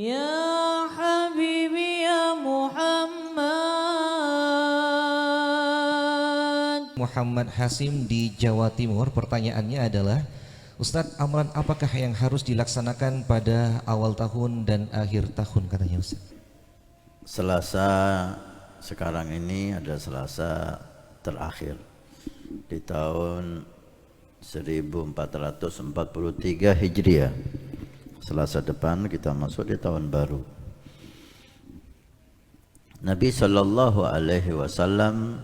Ya Habibi ya Muhammad. Muhammad Hasim di Jawa Timur. Pertanyaannya adalah, Ustadz, amalan apakah yang harus dilaksanakan pada awal tahun dan akhir tahun katanya Ustadz? Selasa sekarang ini ada Selasa terakhir di tahun 1443 Hijriah. Selasa depan kita masuk di tahun baru. Nabi sallallahu alaihi wasallam,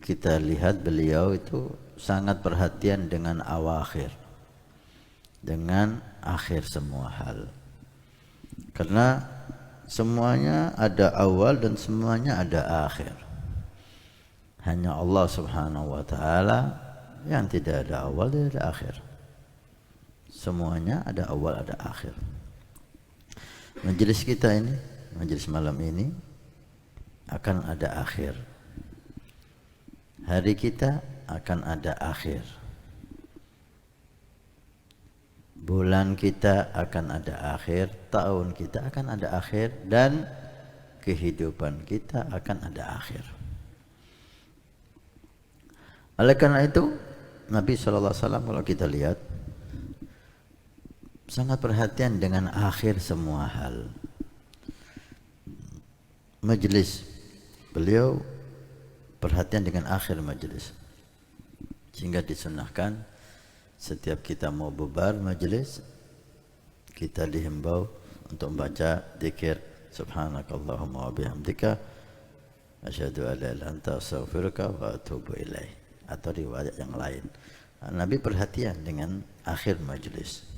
kita lihat beliau itu sangat perhatian dengan awakhir, dengan akhir semua hal. Karena semuanya ada awal dan semuanya ada akhir. Hanya Allah subhanahu wa ta'ala yang tidak ada awal dan ada akhir. Semuanya ada awal ada akhir. Majelis kita ini, majelis malam ini akan ada akhir. Hari kita akan ada akhir. Bulan kita akan ada akhir, tahun kita akan ada akhir, dan kehidupan kita akan ada akhir. Oleh karena itu, Nabi SAW kalau kita lihat sangat perhatian dengan akhir semua hal. Majelis beliau perhatian dengan akhir majelis, sehingga disunnahkan setiap kita mau bubar majelis, kita dihimbau untuk membaca zikir subhanakallahumma wa bihamdika asyhadu an la ilaha illa anta astaghfiruka wa atubu ilaik, atau riwayat yang lain. Nabi perhatian dengan akhir majelis.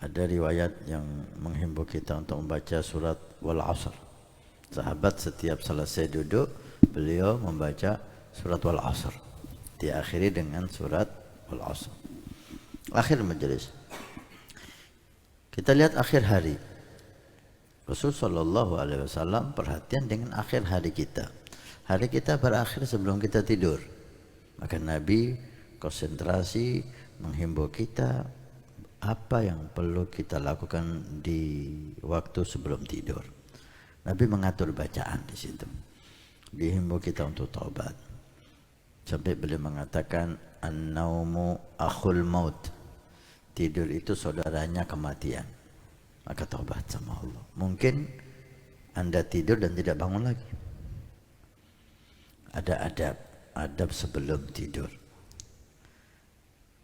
Ada riwayat yang menghimbau kita untuk membaca surat Wal Asr. Sahabat setiap selesai duduk, beliau membaca surat Wal Asr, diakhiri dengan surat Wal Asr. Akhir majelis. Kita lihat akhir hari. Rasulullah sallallahu alaihi wasallam perhatian dengan akhir hari kita. Hari kita berakhir sebelum kita tidur. Maka Nabi konsentrasi menghimbau kita apa yang perlu kita lakukan di waktu sebelum tidur. Nabi mengatur bacaan di situ. Dihimbau kita untuk taubat. Sampai beliau mengatakan an-naumu akhul maut. Tidur itu saudaranya kematian. Maka taubat sama Allah. Mungkin Anda tidur dan tidak bangun lagi. Ada adab sebelum tidur.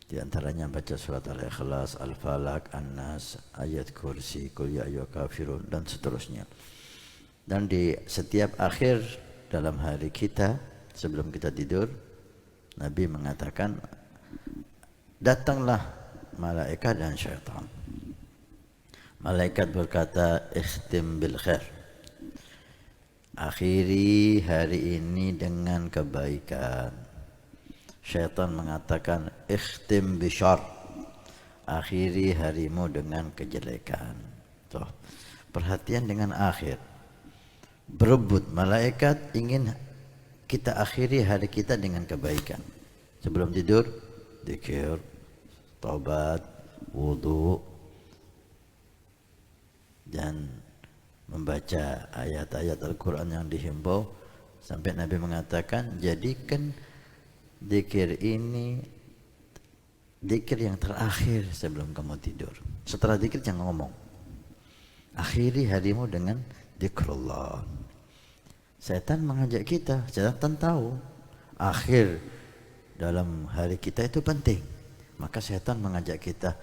Di antaranya baca surat Al-Ikhlas, Al-Falaq, An-Nas, ayat kursi, Qul ya ayyuhal kafirun, dan seterusnya. Dan di setiap akhir dalam hari kita sebelum kita tidur, Nabi mengatakan, datanglah malaikat dan syaitan. Malaikat berkata, ikhtim bil khair. Akhiri hari ini dengan kebaikan. Syaitan mengatakan, ikhtim bisyar. Akhiri harimu dengan kejelekan. Tuh, perhatian dengan akhir. Berebut, malaikat ingin kita akhiri hari kita dengan kebaikan. Sebelum tidur, zikir, taubat, wudu, dan membaca ayat-ayat Al-Quran yang dihimbau. Sampai Nabi mengatakan, jadikan zikir ini zikir yang terakhir sebelum kamu tidur. Setelah zikir jangan ngomong. Akhiri harimu dengan zikrullah. Setan mengajak kita, setan tahu akhir dalam hari kita itu penting. Maka setan mengajak kita,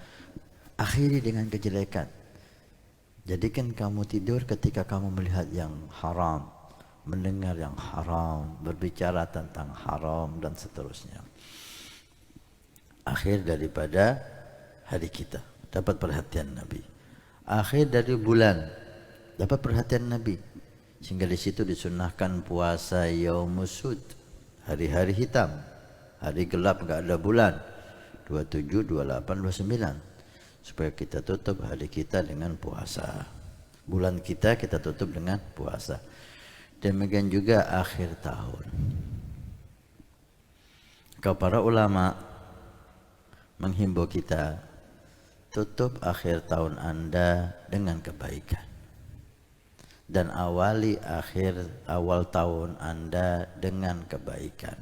akhiri dengan kejelekan. Jadikan kamu tidur ketika kamu melihat yang haram, mendengar yang haram, berbicara tentang haram, dan seterusnya. Akhir daripada hari kita dapat perhatian Nabi. Akhir dari bulan dapat perhatian Nabi. Sehingga di situ disunnahkan puasa Yaumusud, hari-hari hitam, hari gelap, enggak ada bulan, 27, 28, 29. Supaya kita tutup hari kita dengan puasa. Bulan kita tutup dengan puasa. Demikian juga akhir tahun. Para ulama menghimbau kita, tutup akhir tahun Anda dengan kebaikan dan awali awal tahun Anda dengan kebaikan.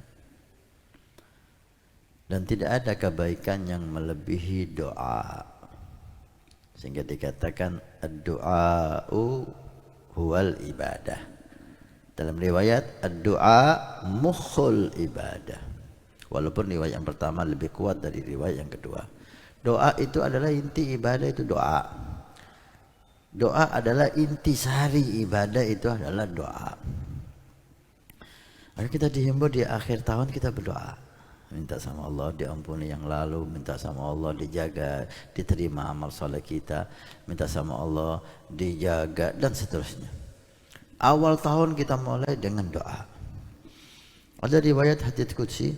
Dan tidak ada kebaikan yang melebihi doa. Sehingga dikatakan ad-du'a'u huwal ibadah. Dalam riwayat ad-du'a mukhul ibadah. Walaupun riwayat yang pertama lebih kuat dari riwayat yang kedua. Doa itu adalah inti ibadah, itu doa. Doa adalah inti sari ibadah, itu adalah doa. Ayo kita dihimbau di akhir tahun kita berdoa. Minta sama Allah diampuni yang lalu, minta sama Allah dijaga, diterima amal soleh kita, minta sama Allah dijaga dan seterusnya. Awal tahun kita mulai dengan doa. Ada riwayat hadits qudsi,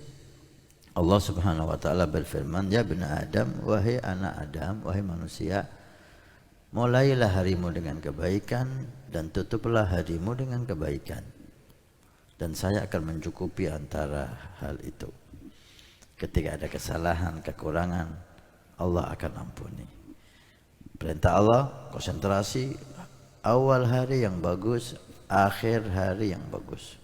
Allah Subhanahu wa taala berfirman, "Ya bani Adam, wahai anak Adam, wahai manusia, mulailah harimu dengan kebaikan dan tutuplah harimu dengan kebaikan. Dan saya akan mencukupi antara hal itu. Ketika ada kesalahan, kekurangan, Allah akan ampuni." Perintah Allah, konsentrasi awal hari yang bagus, akhir hari yang bagus.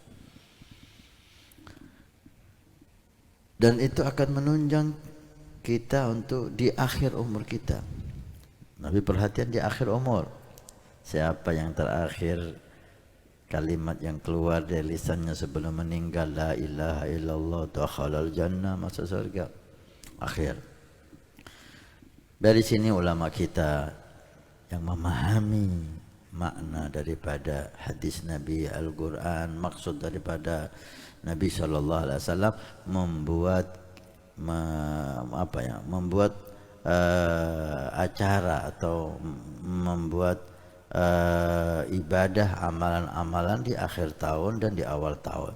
Dan itu akan menunjang kita untuk di akhir umur kita. Nabi perhatian di akhir umur. Siapa yang terakhir kalimat yang keluar dari lisannya sebelum meninggal, la ilaha illallah, dakhalal jannah, masuk surga. Akhir. Dari sini ulama kita yang memahami makna daripada hadis Nabi, Al-Quran, maksud daripada Nabi SAW membuat acara atau membuat ibadah amalan-amalan di akhir tahun dan di awal tahun.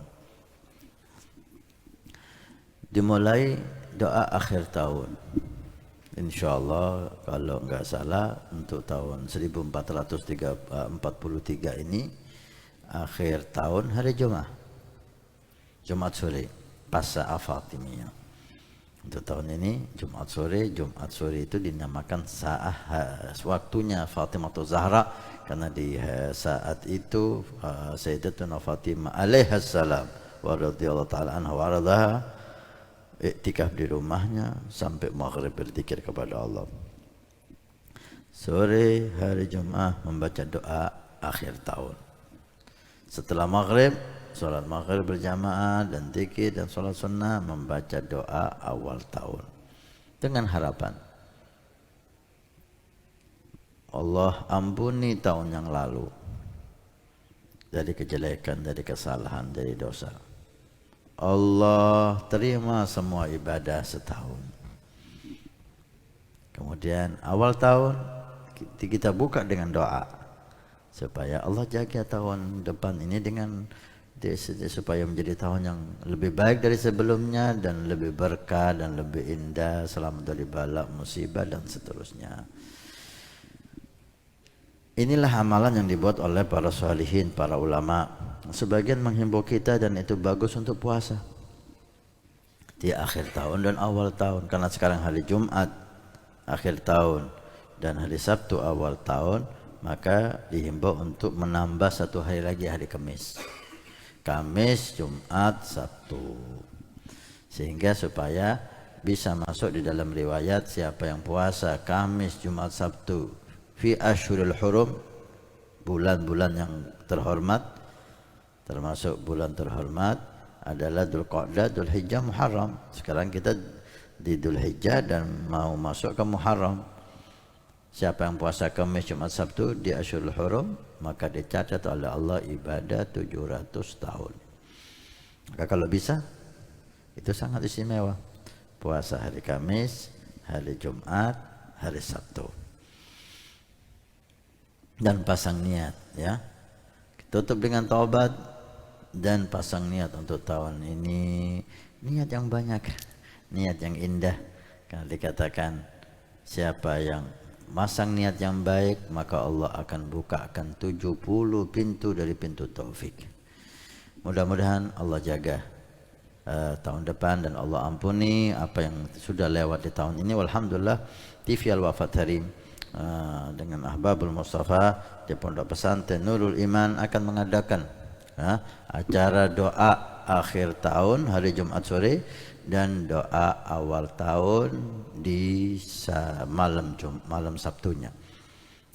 Dimulai doa akhir tahun. Insyaallah kalau enggak salah untuk tahun 1443 ini akhir tahun hari Jumat sore, Pasca Fatimiyah. Untuk tahun ini Jumat sore itu dinamakan waktunya Fatimah Zahra, karena di saat itu Sayyidatuna Fatimah alaihassalam wa radhiyallahu taala anha wa radhaha iktikaf di rumahnya sampai maghrib berzikir kepada Allah. Sore hari Jumat membaca doa akhir tahun. Setelah maghrib, sholat maghrib berjamaah dan zikir dan sholat sunnah, membaca doa awal tahun dengan harapan Allah ampuni tahun yang lalu dari kejelekan, dari kesalahan, dari dosa. Allah terima semua ibadah setahun. Kemudian awal tahun kita buka dengan doa supaya Allah jaga tahun depan ini dengan supaya menjadi tahun yang lebih baik dari sebelumnya dan lebih berkah dan lebih indah, selamat dari bala, musibah dan seterusnya. Inilah amalan yang dibuat oleh para salihin, para ulama. Sebagian menghimbau kita dan itu bagus untuk puasa di akhir tahun dan awal tahun, karena sekarang hari Jumat akhir tahun dan hari Sabtu awal tahun, maka dihimbau untuk menambah satu hari lagi, hari Kamis, Jumat, Sabtu, sehingga supaya bisa masuk di dalam riwayat siapa yang puasa Kamis, Jumat, Sabtu fi asyhuril hurum, bulan-bulan yang terhormat, termasuk bulan terhormat adalah Dzulqa'dah, Dzulhijjah, Muharram. Sekarang kita di Dzulhijjah dan mau masuk ke Muharram. Siapa yang puasa Kamis, Jumat, Sabtu di Asyhurul Hurum, maka dicatat oleh Allah ibadah 700 tahun. Maka kalau bisa, itu sangat istimewa. Puasa hari Kamis, hari Jumat, hari Sabtu. Dan pasang niat, ya. Tutup dengan taubat dan pasang niat untuk tahun ini. Niat yang banyak, niat yang indah. Karena dikatakan siapa yang masang niat yang baik, maka Allah akan bukakan 70 pintu dari pintu taufik. Mudah-mudahan Allah jaga tahun depan, dan Allah ampuni apa yang sudah lewat di tahun ini. Walhamdulillah TV Al-Wafa Tarim dengan Ahbabul Mustafa di Pondok Pesantren Nurul Iman akan mengadakan acara doa akhir tahun hari Jumat sore dan doa awal tahun di malam Sabtunya.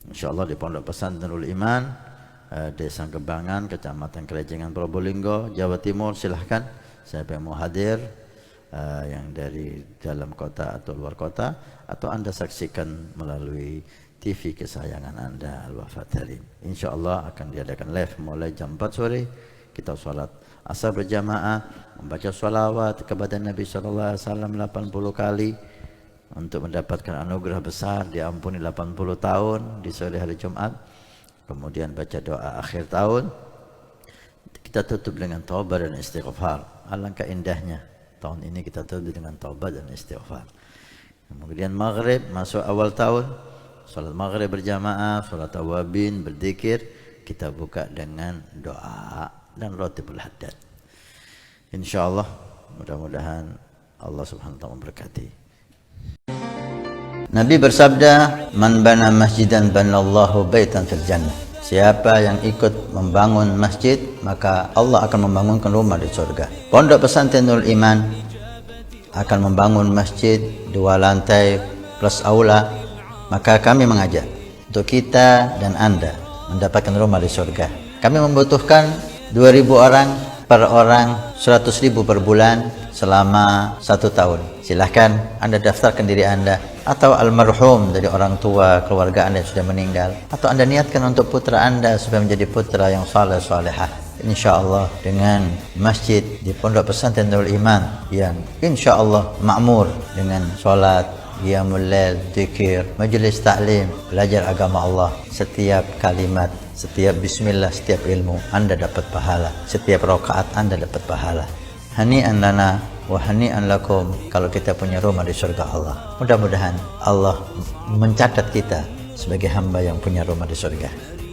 Insyaallah di Pondok Pesantren Nurul Iman, Desa Gembangan, Kecamatan Kelejengan, Probolinggo, Jawa Timur. Silahkan siapa yang mau hadir, yang dari dalam kota atau luar kota, atau Anda saksikan melalui TV kesayangan Anda Al-Wafa Tarim. Insyaallah akan diadakan live mulai jam 4 sore. Kita sholat asar berjamaah, membaca sholawat kepada Nabi SAW 80 kali untuk mendapatkan anugerah besar, diampuni 80 tahun di sore hari Jumat. Kemudian baca doa akhir tahun. Kita tutup dengan taubat dan istighfar. Alangkah indahnya tahun ini kita tutup dengan taubat dan istighfar. Kemudian maghrib masuk awal tahun, sholat maghrib berjamaah, sholat awabin, berzikir. Kita buka dengan doa dan rotibul haddad. Insyaallah, mudah-mudahan Allah Subhanahu wa taala memberkati. Nabi bersabda, "Man bana masjidan banallahu baitan fil jannah." Siapa yang ikut membangun masjid, maka Allah akan membangunkan rumah di surga. Pondok Pesantren Nurul Iman akan membangun masjid 2 lantai plus aula. Maka kami mengajak untuk kita dan Anda mendapatkan rumah di surga. Kami membutuhkan 2.000 orang, per orang 100.000 per bulan selama 1 tahun. Silahkan Anda daftarkan diri Anda atau almarhum dari orang tua keluarga Anda yang sudah meninggal, atau Anda niatkan untuk putra Anda supaya menjadi putra yang saleh salehah. Insyaallah dengan masjid di Pondok Pesantren Nurul Iman yang insyaallah makmur dengan sholat, qiyamul lail, zikir, majelis taklim, belajar agama Allah. Setiap kalimat, setiap bismillah, setiap ilmu Anda dapat pahala. Setiap rakaat Anda dapat pahala. Hani'an lana wa hani'an lakum kalau kita punya rumah di surga Allah. Mudah-mudahan Allah mencatat kita sebagai hamba yang punya rumah di surga.